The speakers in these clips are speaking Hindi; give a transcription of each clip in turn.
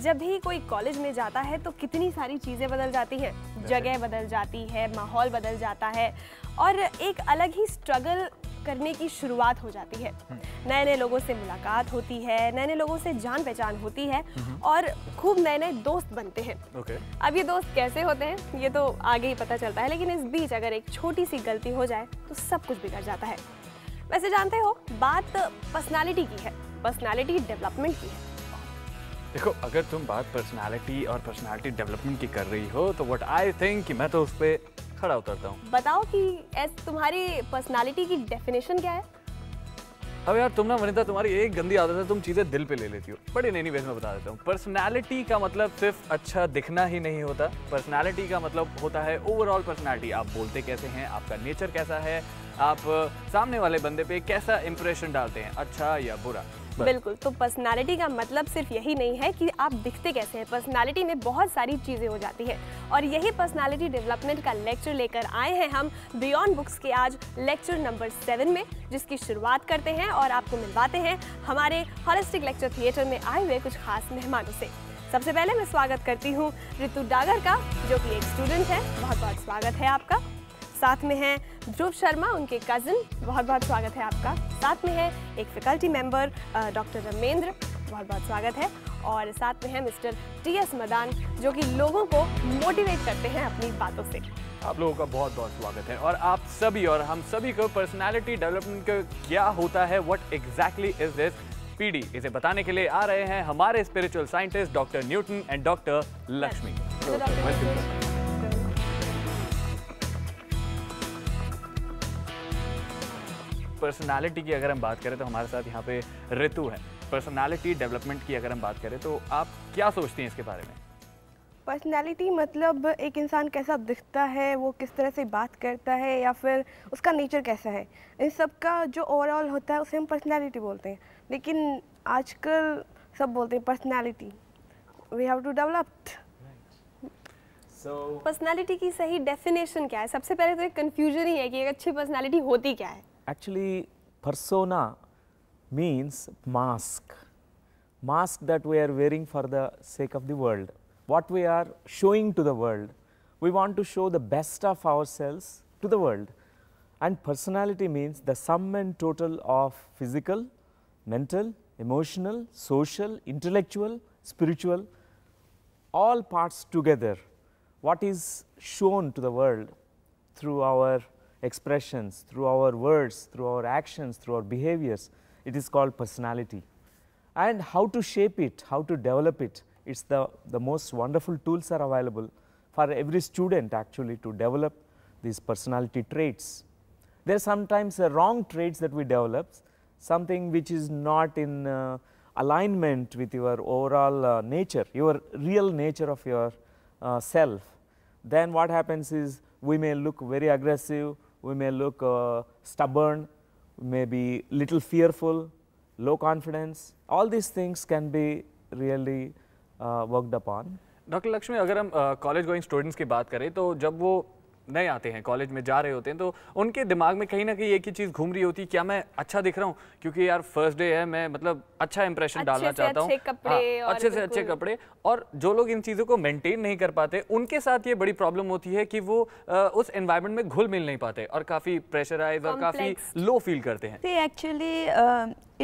जब भी कोई कॉलेज में जाता है तो कितनी सारी चीज़ें बदल जाती हैं, जगह बदल जाती है, माहौल बदल जाता है और एक अलग ही स्ट्रगल करने की शुरुआत हो जाती है। नए नए लोगों से मुलाकात होती है, नए नए लोगों से जान पहचान होती है और खूब नए नए दोस्त बनते हैं। अब ये दोस्त कैसे होते हैं ये तो आगे ही पता चलता है, लेकिन इस बीच अगर एक छोटी सी गलती हो जाए तो सब कुछ बिगड़ जाता है। वैसे जानते हो, बात पर्सनालिटी की है, पर्सनालिटी डेवलपमेंट की है। देखो, अगर तुम बात पर्सनालिटी और पर्सनालिटी डेवलपमेंट की कर रही हो तो व्हाट आई थिंक कि मैं तो उस पर खड़ा उतरता हूँ। बताओ कि तुम्हारी पर्सनालिटी की डेफिनेशन क्या है? अब यार तुम ना वनिता, तुम्हारी एक गंदी आदत है, तुम चीज़ें दिल पे ले लेती हो। बड़े नई वेज में बता देता हूँ। पर्सनालिटी का मतलब सिर्फ अच्छा दिखना ही नहीं होता। पर्सनालिटी का मतलब होता है ओवरऑल पर्सनालिटी। आप बोलते कैसे हैं, आपका नेचर कैसा है, आप सामने वाले बंदे पे कैसा इंप्रेशन डालते हैं, अच्छा या बुरा। बिल्कुल, तो पर्सनालिटी का मतलब सिर्फ यही नहीं है कि आप दिखते कैसे हैं। पर्सनालिटी में बहुत सारी चीज़ें हो जाती है और यही पर्सनालिटी डेवलपमेंट का लेक्चर लेकर आए हैं हम बियॉन्ड बुक्स के आज लेक्चर नंबर 7 में, जिसकी शुरुआत करते हैं और आपको मिलवाते हैं हमारे होलिस्टिक लेक्चर थिएटर में आए हुए कुछ खास मेहमानों से। सबसे पहले मैं स्वागत करती हूँ ऋतु डागर का, जो कि एक स्टूडेंट है। बहुत बहुत स्वागत है आपका। साथ में हैं ध्रुव शर्मा, उनके कज़न, बहुत बहुत स्वागत है आपका। साथ में है एक फैकल्टी मेंबर डॉक्टर रमेंद्र, बहुत बहुत स्वागत है। और साथ में है मिस्टर टी.एस. मदान, जो कि लोगों को मोटिवेट करते हैं अपनी बातों से। आप लोगों का बहुत बहुत स्वागत है। और आप सभी और हम सभी को पर्सनालिटी डेवलपमेंट क्या होता है, what exactly is this PD, इसे बताने के लिए आ रहे हैं हमारे spiritual scientist doctor Newton and doctor Lakshmi. Personality की अगर हम बात करें तो हमारे साथ यहाँ पे ऋतु है। पर्सनालिटी डेवलपमेंट की अगर हम बात करें तो आप क्या सोचती हैं इसके बारे में? पर्सनैलिटी मतलब एक इंसान कैसा दिखता है, वो किस तरह से बात करता है या फिर उसका नेचर कैसा है, इन सब का जो ओवरऑल होता है उसे हम पर्सनैलिटी बोलते हैं। लेकिन आजकल सब बोलते हैं personality, we have to develop. Personality की सही डेफिनेशन क्या है? सबसे पहले तो एक कन्फ्यूजन ही है कि एक अच्छी पर्सनैलिटी होती क्या है। Actually, persona means mask that we are wearing for the sake of the world, what we are showing to the world. We want to show the best of ourselves to the world, and personality means the sum and total of physical, mental, emotional, social, intellectual, spiritual, all parts together, what is shown to the world through our expressions, through our words, through our actions, through our behaviors. It is called personality. And how to shape it, how to develop it, it's the most wonderful tools are available for every student actually to develop these personality traits. There are sometimes wrong traits that we develop, something which is not in alignment with your overall nature, your real nature of your self. Then what happens is we may look very aggressive, we may look stubborn, may be little fearful, low confidence. All these things can be really worked upon. Doctor Lakshmi, अगर हम कॉलेज गोइंग स्टूडेंट्स की बात करें तो जब वो नए आते हैं, कॉलेज में जा रहे होते हैं, तो उनके दिमाग में कहीं ना कहीं एक ही चीज़ घूम रही होती है, क्या मैं अच्छा दिख रहा हूँ? क्योंकि यार फर्स्ट डे है, मैं मतलब अच्छा इंप्रेशन डालना चाहता हूँ, अच्छे से अच्छे कपड़े। और जो लोग इन चीज़ों को मेंटेन नहीं कर पाते, उनके साथ ये बड़ी प्रॉब्लम होती है कि वो उस एनवायरनमेंट में घुल मिल नहीं पाते और काफ़ी प्रेशराइज और काफ़ी लो फील करते हैं। Actually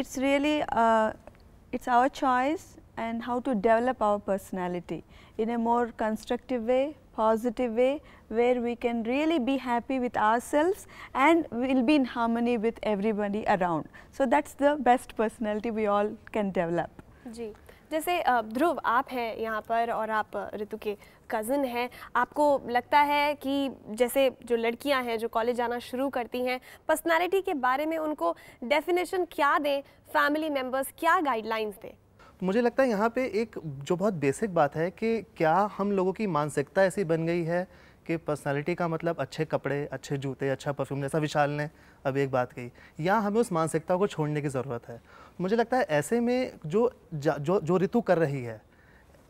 it's really it's our choice and how to develop our personality in a more constructive way, positive way, where we can really be happy with ourselves and will be in harmony with everybody around. So that's the best personality we all can develop. जी, जैसे ध्रुव आप हैं यहाँ पर और आप ऋतु के कज़न हैं, आपको लगता है कि जैसे जो लड़कियाँ हैं जो कॉलेज जाना शुरू करती हैं, पर्सनालिटी के बारे में उनको डेफिनेशन क्या दें, फैमिली मेम्बर्स क्या गाइडलाइंस दें? मुझे लगता है यहाँ पे एक जो बहुत बेसिक बात है कि क्या हम लोगों की मानसिकता ऐसी बन गई है कि पर्सनालिटी का मतलब अच्छे कपड़े, अच्छे जूते, अच्छा परफ्यूम, जैसा विशाल ने अभी एक बात कही, या हमें उस मानसिकता को छोड़ने की ज़रूरत है। मुझे लगता है ऐसे में जो ऋतु कर रही है,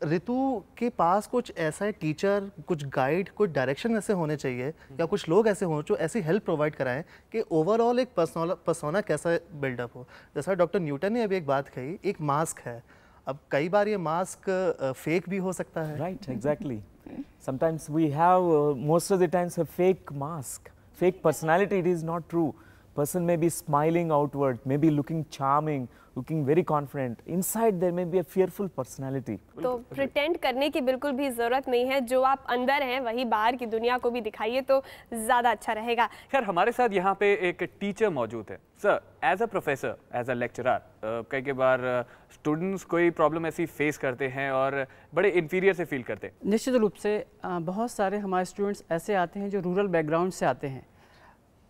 ऋतु के पास कुछ ऐसा टीचर, कुछ गाइड, कुछ डायरेक्शन ऐसे होने चाहिए या कुछ लोग ऐसे हों जो ऐसी हेल्प प्रोवाइड कराएं कि ओवरऑल एक पर्सोना कैसा बिल्डअप हो। जैसा डॉक्टर न्यूटन ने अभी एक बात कही, एक मास्क है। अब कई बार ये मास्क फेक भी हो सकता है। Right, exactly. Sometimes we have, most of the times, a fake mask, fake personality. It is not true. Person may be smiling outward, may be looking charming, looking very confident. Inside there may be a fearful personality. तो प्रिटेंड करने की बिल्कुल भी ज़रूरत नहीं है, जो आप अंदर हैं वही बाहर की दुनिया को भी दिखाइए तो ज़्यादा अच्छा रहेगा। खैर हमारे साथ यहाँ पे एक टीचर मौजूद है। Sir, as a professor, as a lecturer, कई बार स्टूडेंट्स कोई प्रॉब्लम ऐसी फेस करते हैं और बड़े इन्फीरियर से फील करते हैं। निश्चित रूप से बहुत सारे हमारे स्टूडेंट्स ऐसे आते हैं जो रूरल बैकग्राउंड से आते हैं,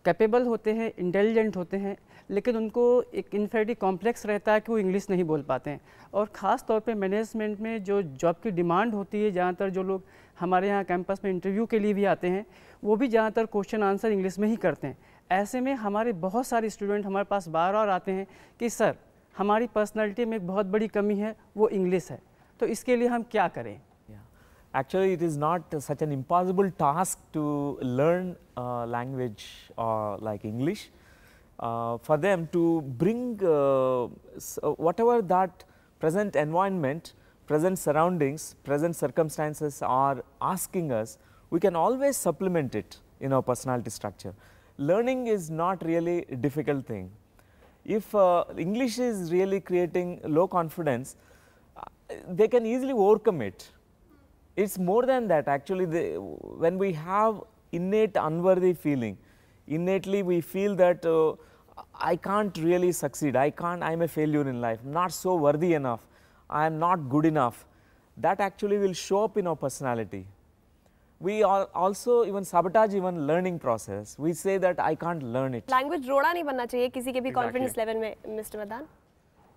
कैपेबल होते हैं, इंटेलिजेंट होते हैं, लेकिन उनको एक इन्फेरिटी कॉम्प्लेक्स रहता है कि वो इंग्लिश नहीं बोल पाते हैं। और ख़ास तौर पे मैनेजमेंट में जो जॉब की डिमांड होती है, ज़्यादातर जो लोग हमारे यहाँ कैंपस में इंटरव्यू के लिए भी आते हैं, वो भी ज़्यादातर क्वेश्चन आंसर इंग्लिश में ही करते हैं। ऐसे में हमारे बहुत सारे स्टूडेंट हमारे पास बार बार आते हैं कि सर हमारी पर्सनैलिटी में एक बहुत बड़ी कमी है, वो इंग्लिश है, तो इसके लिए हम क्या करें? Actually, it is not such an impossible task to learn language like English. For them to bring whatever that present environment, present surroundings, present circumstances are asking us, we can always supplement it in our personality structure. Learning is not really a difficult thing. If English is really creating low confidence, they can easily overcome it. It's more than that actually. When we have innate unworthy feeling, innately we feel that I can't really succeed, I'm a failure in life, not so worthy enough, I am not good enough, that actually will show up in our personality. We are also even sabotage even learning process. We say that I can't learn it. Language रोड़ा नहीं बनना चाहिए किसी के भी कॉन्फिडेंस लेवल में, मिस्टर मदान।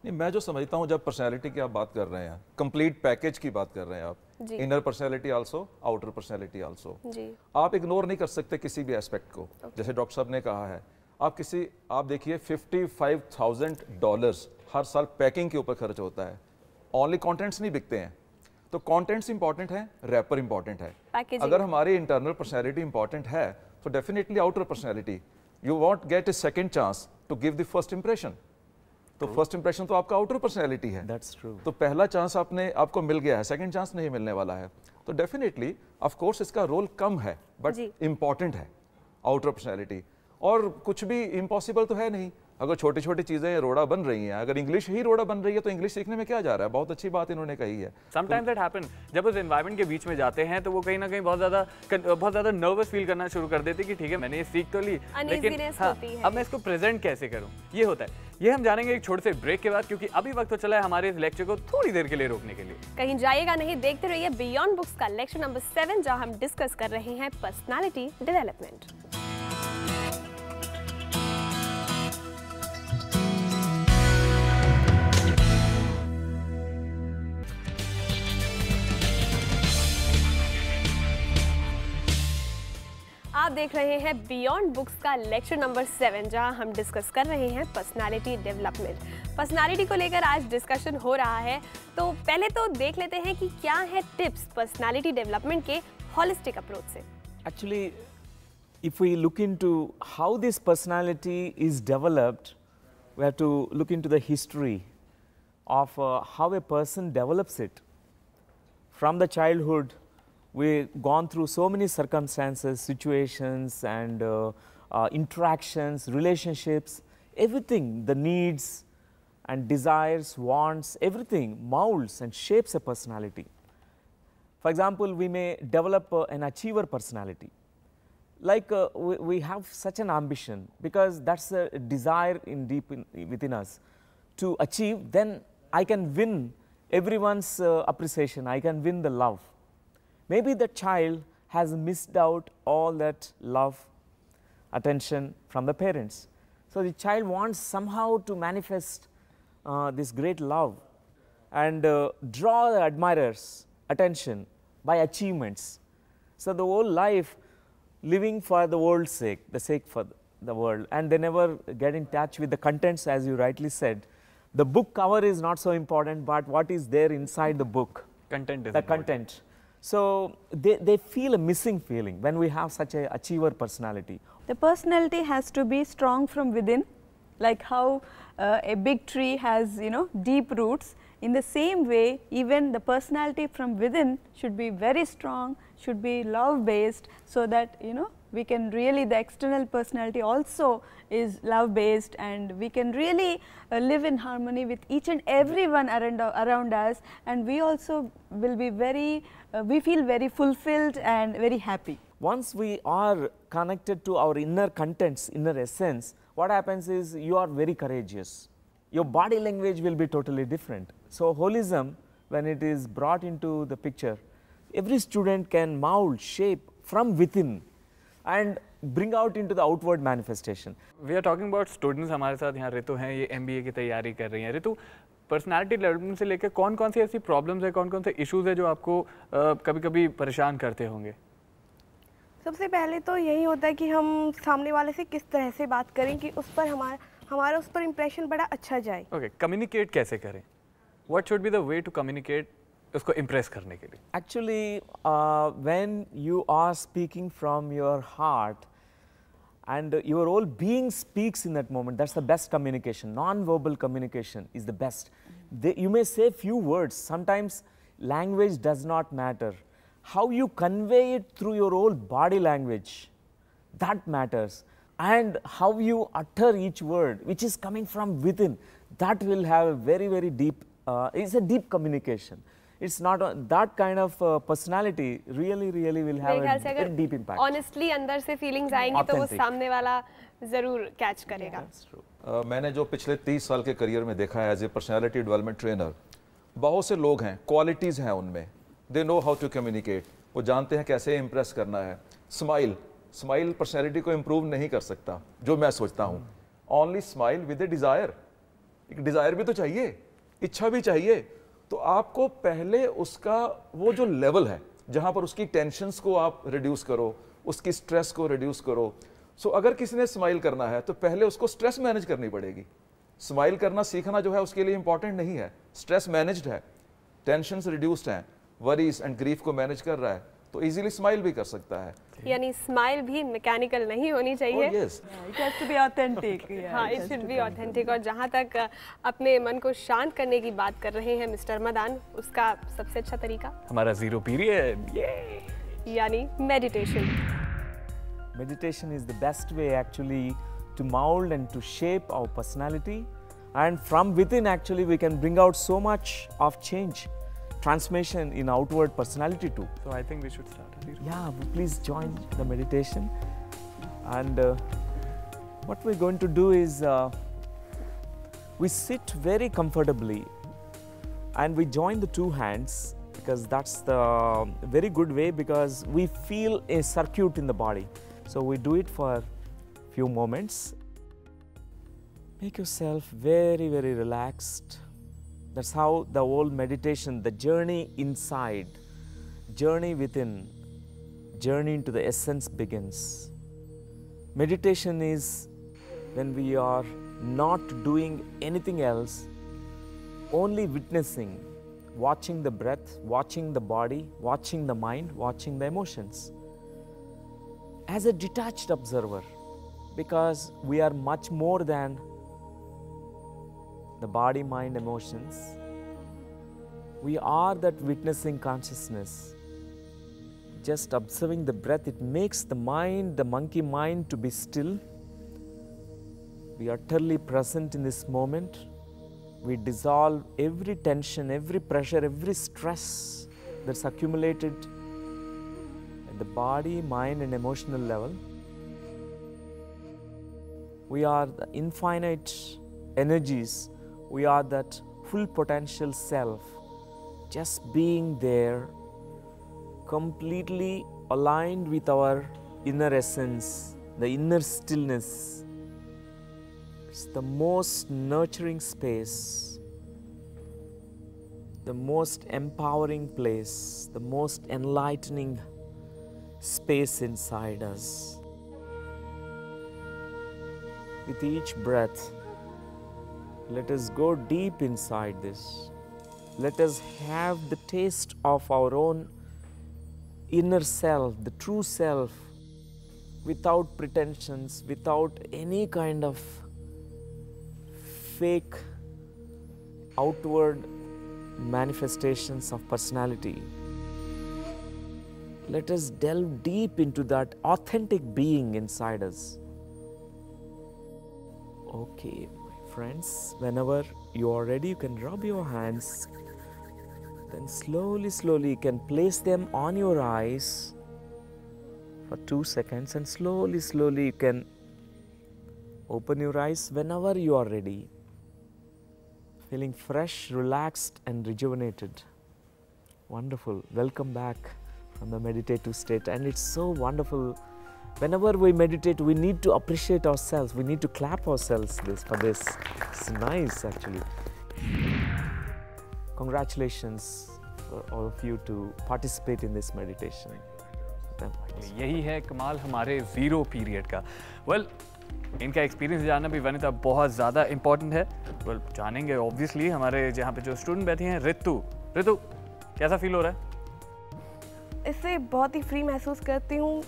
नहीं, मैं जो समझता हूँ, जब पर्सनैलिटी की आप बात कर रहे हैं, कंप्लीट पैकेज की बात कर रहे हैं आप, inner personality also, outer personality also, आप इग्नोर नहीं कर सकते किसी भी एस्पेक्ट को। जैसे डॉक्टर साहब ने कहा है, आप देखिए $55,000 हर साल पैकिंग के ऊपर खर्च होता है, ओनली कंटेंट्स नहीं बिकते हैं। तो कंटेंट्स इंपॉर्टेंट है, रैपर इंपॉर्टेंट है। अगर हमारी इंटरनल पर्सनैलिटी इंपॉर्टेंट है तो definitely outer personality, you won't get a second chance to give the first impression. तो फर्स्ट इंप्रेशन तो आपका आउटर पर्सनैलिटी है। That's true. तो पहला चांस आपको मिल गया है, सेकंड चांस नहीं मिलने वाला है। तो डेफिनेटली ऑफ कोर्स इसका रोल कम है, बट इंपॉर्टेंट है आउटर पर्सनैलिटी। और कुछ भी इम्पॉसिबल तो है नहीं। अगर छोटी छोटी चीजें रोड़ा बन रही हैं, अगर इंग्लिश ही रोड़ा बन रही है तो इंग्लिश सीखने में क्या जा रहा है? बहुत अच्छी बात इन्होंने कही है। समटाइम्स दैट हैपन, जब उस एनवायरनमेंट के बीच में जाते हैं तो वो कहीं ना कहीं बहुत ज़्यादा नर्वस फील करना शुरू कर देते कि ठीक है मैंने ये सीख तो ली, लेकिन हाँ, अब मैं इसको प्रेजेंट कैसे करूँ, ये होता है। ये हम जानेंगे एक छोटे से ब्रेक के बाद, क्योंकि अभी वक्त तो चला है हमारे इस लेक्चर को थोड़ी देर के लिए रोकने के लिए। कहीं जाइएगा नहीं, देखते रहिए बियॉन्ड बुक्स का लेक्चर नंबर 7, जहां हम डिस्कस कर रहे हैं पर्सनालिटी डेवलपमेंट। आप देख रहे हैं बियॉन्ड बुक्स का लेक्चर नंबर 7, जहां हम डिस्कस कर रहे हैं पर्सनालिटी डेवलपमेंट। पर्सनालिटी को लेकर आज डिस्कशन हो रहा है, तो पहले तो देख लेते हैं कि क्या है टिप्स पर्सनालिटी डेवलपमेंट के हॉलिस्टिक अप्रोच से। Actually, if we look into how this personality is developed, we have to look into the history of how a person develops it. From the childhood, we've gone through so many circumstances, situations, and interactions, relationships, everything, the needs and desires, wants, everything molds and shapes a personality. For example, we may develop an achiever personality. Like we have such an ambition, because that's a desire within us to achieve, then I can win everyone's appreciation, I can win the love. Maybe the child has missed out all that love, attention from the parents. So the child wants somehow to manifest this great love and draw the admirers' attention by achievements. So the whole life living for the world's sake, the sake for the world, and they never get in touch with the contents, as you rightly said. The book cover is not so important, but what is there inside the book? Content is the content. So they feel a missing feeling when we have such a achiever personality. The personality has to be strong from within, like how a big tree has, deep roots. In the same way, even the personality from within should be very strong, should be love based, so that we can really, the external personality also is love based, and we can really live in harmony with each and everyone around us, and we also will be very, we feel very fulfilled and very happy. Once we are connected to our inner contents, inner essence, what happens is you are very courageous. Your body language will be totally different. So, holism, when it is brought into the picture, every student can mold, shape from within and bring out into the outward manifestation. We are talking about students. हमारे साथ यहाँ रितु हैं, ये MBA की तैयारी कर रही हैं. रितु, पर्सनालिटी डेवलपमेंट से लेकर कौन-कौन सी ऐसी प्रॉब्लम्स है, कौन-कौन से इश्यूज है जो आपको कभी-कभी परेशान करते होंगे? सबसे पहले तो यही होता है कि हम सामने वाले से किस तरह से बात करें कि उस पर हमारा उस पर इम्प्रेशन बड़ा अच्छा जाए. ओके, कम्युनिकेट कैसे करें? What should be the way to communicate उसको इम्प्रेस करने के लिए? Actually, when you are speaking from your heart and your whole being speaks in that moment, that's the best communication. Non-verbal communication is the best. You may say few words. Sometimes language does not matter. How you convey it through your whole body language, that matters. And how you utter each word, which is coming from within, that will have a very, very deep, it's a deep communication. It's not that kind of personality really will have a very deep impact. Honestly अंदर से feelings आएंगी तो वो सामने वाला ज़रूर catch करेगा. That's true. मैंने जो पिछले 30 साल के करियर में देखा है as a personality development trainer, बहुत से लोग हैं, क्वालिटीज़ हैं उनमें, they know how to communicate, वो जानते हैं कैसे इम्प्रेस करना है. स्माइल पर्सनैलिटी को इम्प्रूव नहीं कर सकता, जो मैं सोचता हूँ. Only smile with A desire. एक डिज़ायर भी तो चाहिए, इच्छा भी चाहिए. तो आपको पहले उसका वो जो लेवल है जहाँ पर उसकी टेंशन्स को आप रिड्यूस करो, उसकी स्ट्रेस को रिड्यूस करो. सो अगर किसी ने स्माइल करना है तो पहले उसको स्ट्रेस मैनेज करनी पड़ेगी. स्माइल करना सीखना जो है उसके लिए इंपॉर्टेंट नहीं है. स्ट्रेस मैनेज्ड है, टेंशन्स रिड्यूस्ड हैं, वरीज एंड ग्रीफ को मैनेज कर रहा है, तो इजीली स्माइल भी कर सकता है. यानी स्माइल भी मैकेनिकल नहीं होनी चाहिए. yes. It has to be authentic. हाँ, it should be authentic. और जहाँ तक अपने मन को शांत करने की बात कर रहे हैं मिस्टर मदान, उसका सबसे अच्छा तरीका हमारा जीरो पीरियड, यानी meditation. Meditation is the best way actually to mold and to shape our personality, and from within actually we can bring out so much of change, transformation in outward personality too. So I think we should start. Yeah, please join the meditation. And what we're going to do is we sit very comfortably and we join the two hands, because that's the very good way, because we feel a circuit in the body. So we do it for few moments. Make yourself very relaxed. That's how the whole meditation, the journey inside, journey within, journey into the essence begins. Meditation is when we are not doing anything else, only witnessing, watching the breath, watching the body, watching the mind, watching the emotions. As a detached observer, because we are much more than the body, mind, emotions. We are that witnessing consciousness. Just observing the breath, it makes the mind, the monkey mind, to be still. We are utterly present in this moment. We dissolve every tension, every pressure, every stress that's accumulated at the body, mind and emotional level. We are the infinite energies. We are that full potential self, just being there, completely aligned with our inner essence, the inner stillness. It's the most nurturing space, the most empowering place, the most enlightening space inside us. With each breath, let us go deep inside this. Let us have the taste of our own inner self, the true self, without pretensions, without any kind of fake outward manifestations of personality. Let us delve deep into that authentic being inside us. Okay, my friends, whenever you are ready, you can rub your hands. Then slowly, slowly you can place them on your eyes for 2 seconds, and slowly, slowly you can open your eyes whenever you are ready. Feeling fresh, relaxed and rejuvenated. Wonderful. Welcome back from the meditative state, and it's so wonderful. Whenever we meditate, we need to appreciate ourselves. We need to clap ourselves for this. It's nice actually. Congratulations for all of you to participate in this meditation. यही है कमाल हमारे ज़ीरो पीरियड का। Well, इनका एक्सपीरियंस जानना भी वनिता बहुत ज़्यादा इम्पोर्टेंट है। Well, जानेंगे ऑब्वियसली हमारे जहाँ पे जो स्टूडेंट बैठे हैं। ऋतु कैसा फील हो रहा है? इससे बहुत ही फ्री महसूस करती हूँ,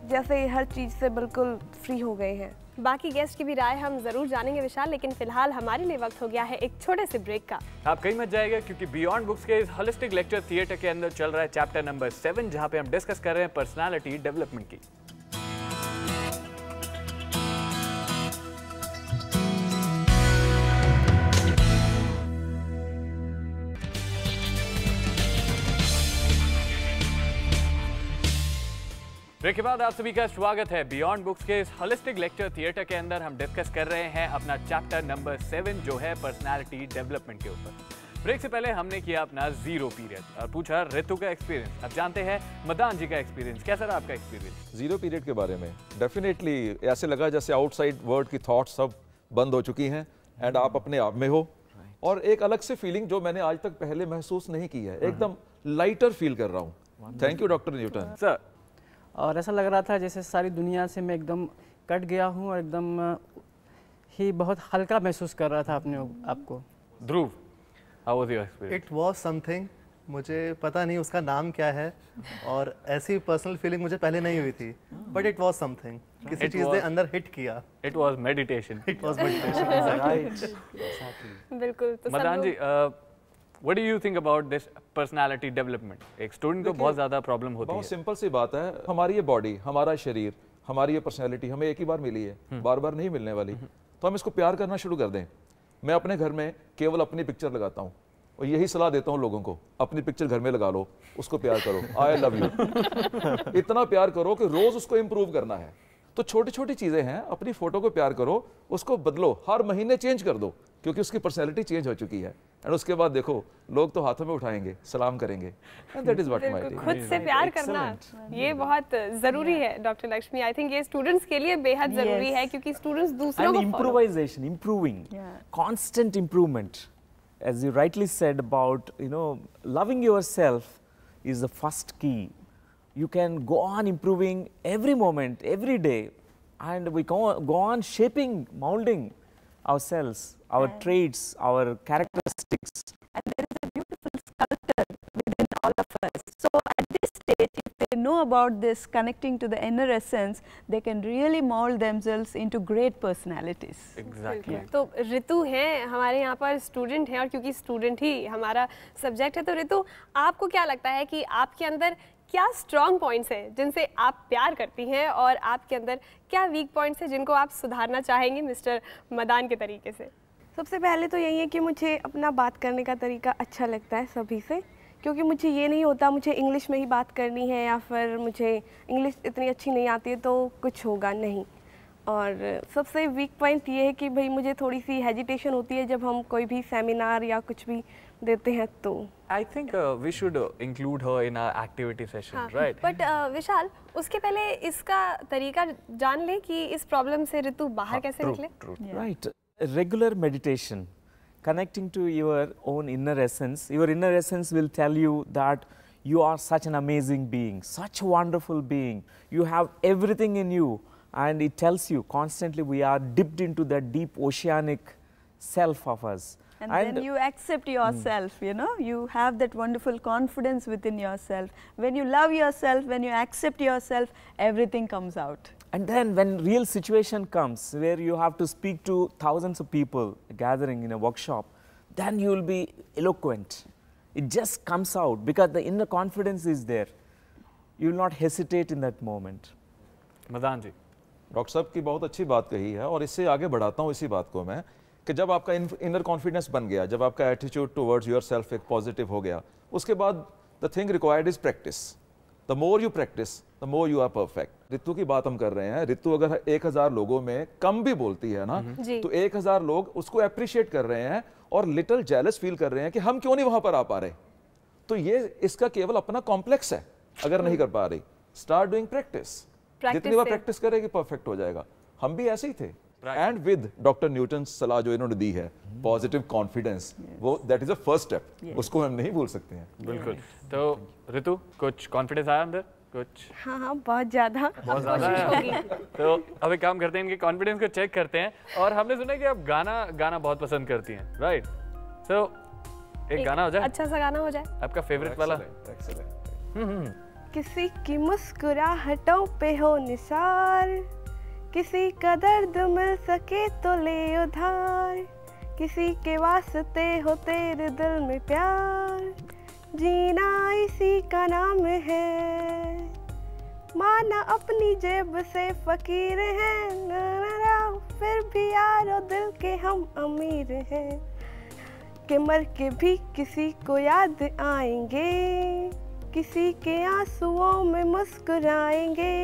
जैसे हर चीज़ से बिल्कुल फ्री हो गए हैं। बाकी गेस्ट की भी राय हम जरूर जानेंगे विशाल, लेकिन फिलहाल हमारे लिए वक्त हो गया है एक छोटे से ब्रेक का। आप कहीं मत जाएगा क्योंकि बियॉन्ड बुक्स के इस होलिस्टिक लेक्चर थिएटर के अंदर चल रहा है चैप्टर नंबर 7, जहां पे हम डिस्कस कर रहे हैं पर्सनालिटी डेवलपमेंट की। ब्रेक के बाद आप सभी का स्वागत है बियॉन्ड बुक्स के इस होलिस्टिक लेक्चर थिएटर के अंदर। हम डिस्कस कर रहे हैं अपना चैप्टर नंबर 7 जो है पर्सनालिटी डेवलपमेंट के ऊपर। ब्रेक से पहले हमने किया अपना ज़ीरो पीरियड और पूछा ऋतु का एक्सपीरियंस। अब जानते हैं मदान जी का एक्सपीरियंस। कैसा रहा आपका एक्सपीरियंस? ज़ीरो पीरियड के बारे में डेफिनेटली ऐसे लगा जैसे आउटसाइड वर्ल्ड की थॉट्स सब बंद हो चुकी हैं एंड आप अपने आप में हो, और एक अलग से फीलिंग जो मैंने आज तक पहले महसूस नहीं की है, एकदम लाइटर फील कर रहा हूँ। Thank you doctor Newton sir. और ऐसा लग रहा था जैसे सारी दुनिया से मैं एकदम कट गया हूँ और एकदम ही बहुत हल्का महसूस कर रहा था अपने आपको। Dhruv, how was your experience? It was something, मुझे पता नहीं उसका नाम क्या है और ऐसी पर्सनल फीलिंग मुझे पहले नहीं हुई थी, बट इट वाज समथिंग। किसी चीज़ ने अंदर हिट किया। It was meditation. It was meditation. Right. बिल्कुल। तो मदान जी, What do you think about this personality development? एक स्टूडेंट को बहुत ज़्यादा प्रॉब्लम होती है। बहुत सिंपल सी बात है, हमारी ये बॉडी, हमारा शरीर, हमारी ये पर्सनैलिटी हमें एक ही बार मिली है, बार बार नहीं मिलने वाली। तो हम इसको प्यार करना शुरू कर दें। मैं अपने घर में केवल अपनी पिक्चर लगाता हूँ और यही सलाह देता हूँ लोगों को, अपनी पिक्चर घर में लगा लो, उसको प्यार करो। आई लव यू इतना प्यार करो कि रोज उसको इम्प्रूव करना है। तो छोटी छोटी चीज़ें हैं, अपनी फोटो को प्यार करो, उसको बदलो, हर महीने चेंज कर दो क्योंकि उसकी पर्सनैलिटी चेंज हो चुकी है। एंड उसके बाद देखो लोग तो हाथों में उठाएंगे, सलाम करेंगे। दैट इज व्हाट माय खुद से प्यार करना ये बहुत जरूरी है डॉक्टर लक्ष्मी। आई थिंक ये स्टूडेंट्स के लिए बेहद जरूरी है क्योंकि स्टूडेंट्स दूसरों को improvisation, improving, constant improvement. As you rightly said about, loving yourself is the first key. You can go on improving every moment, every day, and we go on shaping, molding ourselves, our traits, our characteristics. And there is a beautiful sculptor within all of us. So at this stage, if they know about this connecting to the inner essence, they can really mold themselves into great personalities. Exactly. तो ऋतु हैं हमारे यहाँ पर स्टूडेंट हैं, और क्योंकि स्टूडेंट ही हमारा सब्जेक्ट है, तो ऋतु आपको क्या लगता है कि आपके अंदर क्या स्ट्रॉन्ग पॉइंट्स हैं जिनसे आप प्यार करती हैं, और आपके अंदर क्या वीक पॉइंट्स हैं जिनको आप सुधारना चाहेंगे मिस्टर मदान के तरीके से? सबसे पहले तो यही है कि मुझे अपना बात करने का तरीका अच्छा लगता है सभी से, क्योंकि मुझे ये नहीं होता मुझे इंग्लिश में ही बात करनी है या फिर मुझे इंग्लिश इतनी अच्छी नहीं आती है तो कुछ होगा नहीं। और सबसे वीक पॉइंट ये है कि भाई मुझे थोड़ी सी हेजिटेशन होती है जब हम कोई भी सेमिनार या कुछ भी देते हैं तो। I think we should include her in our activity session, right? But विशाल, उसके पहले इसका तरीका जान ले कि इस प्रॉब्लम से ऋतु बाहर कैसे निकले। Right. Regular meditation, connecting to your own inner essence. Your inner essence will tell you that you are such an amazing being, such a wonderful being. You have everything in you, and it tells you constantly we are dipped into that deep oceanic self of us. And then you accept yourself, you have that wonderful confidence within yourself. When you love yourself, when you accept yourself, everything comes out. And then when real situation comes where you have to speak to thousands of people gathering in a workshop, then you will be eloquent It just comes out because the inner confidence is there. You will not hesitate in that moment. Madan ji, doctor साहब की बहुत अच्छी बात कही है और इससे आगे बढ़ाता हूँ इसी बात को मैं कि जब आपका इनर कॉन्फिडेंस बन गया, जब आपका एटीट्यूड टुवर्ड्स योर सेल्फ एक पॉजिटिव हो गया, उसके बाद the thing required is practice. The more you practice the more you are perfect. Ritu की बात हम कर रहे हैं. रितु अगर 1000 लोगों में कम भी बोलती है ना, तो 1000 लोग उसको अप्रिशिएट कर रहे हैं और लिटिल जेलस फील कर रहे हैं कि हम क्यों नहीं वहां पर आ पा रहे. तो ये इसका केवल अपना कॉम्प्लेक्स है. अगर नहीं कर पा रही, स्टार्ट डूइंग प्रैक्टिस. जितनी बार प्रैक्टिस करेगी परफेक्ट हो जाएगा. हम भी ऐसे ही थे. एंड विद डॉक्टर न्यूटन सलाह जो इन्होंने दी है, पॉजिटिव कॉन्फिडेंस, वो that is a first step. उसको हम नहीं भूल सकते हैं. बिल्कुल. तो ऋतु, कुछ कॉन्फिडेंस आया अंदर? कुछ? हाँ, बहुत ज़्यादा. बहुत ज़्यादा है. तो अब एक काम करते हैं, इनके कॉन्फिडेंस को चेक करते हैं. और हमने सुना कि आप गाना बहुत पसंद करती हैं, राइट? तो एक गाना हो जाए, अच्छा सा गाना हो जाए आपका फेवरेट वाला. किसी की मुस्कुराहटों पे हो निसार, किसी का दर्द मिल सके तो ले उधार, किसी के वास्ते हो तेरे दिल में प्यार, जीना इसी का नाम है, माना अपनी जेब से फकीर हैं, फिर भी यारो दिल के हम अमीर हैं, कि मर के भी किसी को याद आएंगे, किसी के आंसुओं में मुस्कुराएंगे,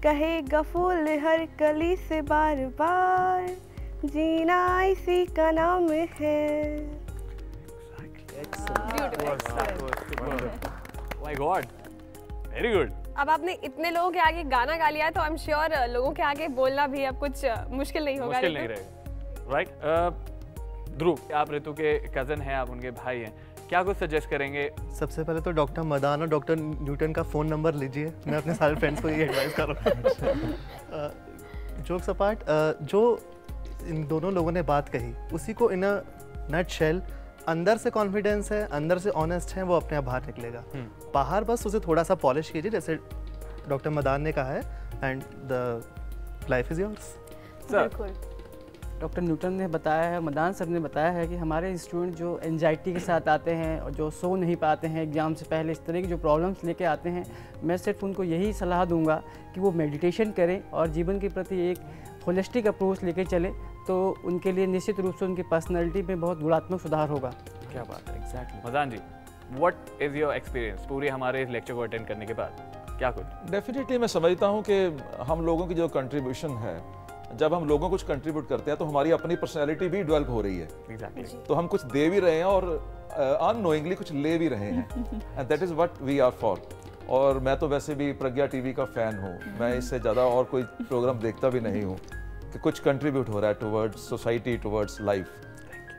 कहेगा फूल हर कली से बार बार, जीना इसी का नाम है. My God, very good. अब आपने इतने लोगों के आगे गाना गा लिया है तो आई एम श्योर लोगों के आगे बोलना भी अब कुछ मुश्किल नहीं होगा. मुश्किल नहीं रहेगा, राइट? ध्रुव, आप ऋतु के कजन हैं, आप उनके भाई हैं, क्या कुछ सजेस्ट करेंगे? सबसे पहले तो डॉक्टर मदान और डॉक्टर न्यूटन का फ़ोन नंबर लीजिए. मैं अपने सारे फ्रेंड्स को ये एडवाइस कर रहा हूँ. जोक्स अपार्ट, जो इन दोनों लोगों ने बात कही उसी को इन अ नट शेल, अंदर से कॉन्फिडेंस है, अंदर से ऑनेस्ट है, वो अपने आप बाहर निकलेगा. बाहर बस उसे थोड़ा सा पॉलिश कीजिए जैसे डॉक्टर मदान ने कहा है, and the life is yours. बिल्कुल. डॉक्टर न्यूटन ने बताया है, मदान सर ने बताया है कि हमारे स्टूडेंट जो एंजाइटी के साथ आते हैं और जो सो नहीं पाते हैं एग्ज़ाम से पहले, इस तरह की जो प्रॉब्लम्स लेके आते हैं, मैं सिर्फ उनको यही सलाह दूंगा कि वो मेडिटेशन करें और जीवन के प्रति एक होलिस्टिक अप्रोच लेके चले, तो उनके लिए निश्चित रूप से उनकी पर्सनैलिटी में बहुत गुणात्मक सुधार होगा. क्या बात है. Exactly. Madan ji, what is your experience पूरे हमारे इस लेक्चर को अटेंड करने के बाद? क्या कुछ? डेफिनेटली मैं समझता हूँ कि हम लोगों की जो कंट्रीब्यूशन है, जब हम लोगों कुछ कंट्रीब्यूट करते हैं तो हमारी अपनी पर्सनैलिटी भी डेवलप हो रही है. Exactly. तो हम कुछ दे भी रहे हैं और अननोइंगली कुछ ले भी रहे हैं. And that is what we are for. और मैं तो वैसे भी प्रज्ञा टीवी का फ़ैन हूँ. मैं इससे ज़्यादा और कोई प्रोग्राम देखता भी नहीं हूँ कि कुछ कंट्रीब्यूट हो रहा है टुवर्ड्स सोसाइटी, टुवर्ड्स लाइफ.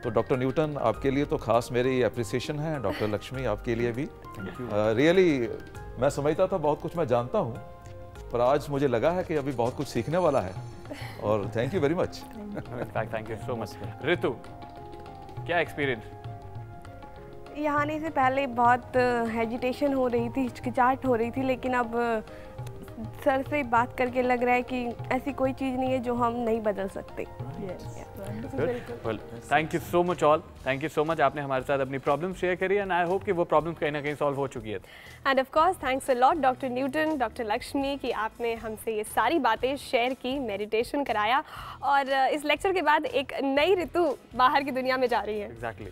तो डॉक्टर न्यूटन, आपके लिए तो खास मेरी अप्रिसिएशन है. डॉक्टर लक्ष्मी, आपके लिए भी. रियली मैं समझता था बहुत कुछ मैं जानता हूँ, पर आज मुझे लगा है कि अभी बहुत कुछ सीखने वाला है. और thank you very much. Thank you so much. Ritu, क्या एक्सपीरियंस? यहाँ आने से पहले बहुत हेजिटेशन हो रही थी, हिचकिचाहट हो रही थी, लेकिन अब सर से बात करके लग रहा है कि ऐसी कोई चीज़ नहीं है जो हम नहीं बदल सकते. Well, thank you so much all. Thank you so much. आपने हमारे साथ अपनी प्रॉब्लम शेयर करी एंड आई होप कि वो प्रॉब्लम कहीं ना कहीं सॉल्व हो चुकी है. End of course thanks a lot doctor Newton, doctor Lakshmi कि आपने हमसे ये सारी बातें शेयर की, मेडिटेशन कराया, और इस लेक्चर के बाद एक नई ऋतु बाहर की दुनिया में जा रही है. एग्जैक्टली.